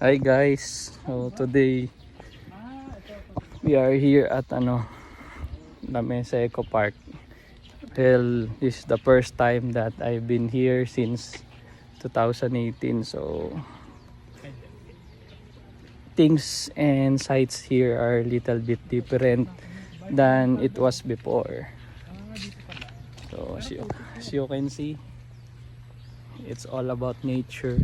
Hi guys, so today we are here at Lamesa Eco Park. Well, this is the first time that I've been here since 2018, so things and sights here are a little bit different than it was before. So as you can see, it's all about nature.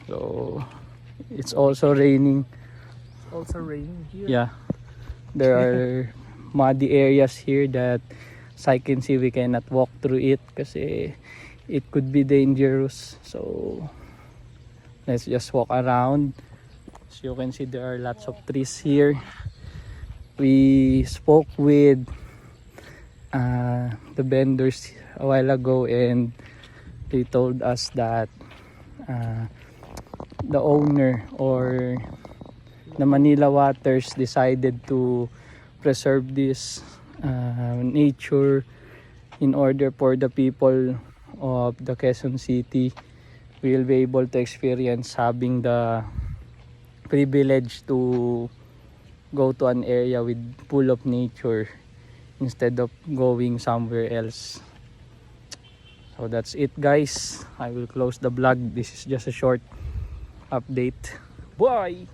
So it's also raining. Here. Yeah, there are muddy areas here that as I can see we cannot walk through it kasi it could be dangerous. So let's just walk around. As you can see, there are lots of trees here. We spoke with the vendors a while ago and they told us that the owner or the Manila Waters decided to preserve this nature in order for the people of the Quezon City will be able to experience having the privilege to go to an area with full of nature instead of going somewhere else. So that's it guys, I will close the vlog. This is just a short update. Bye.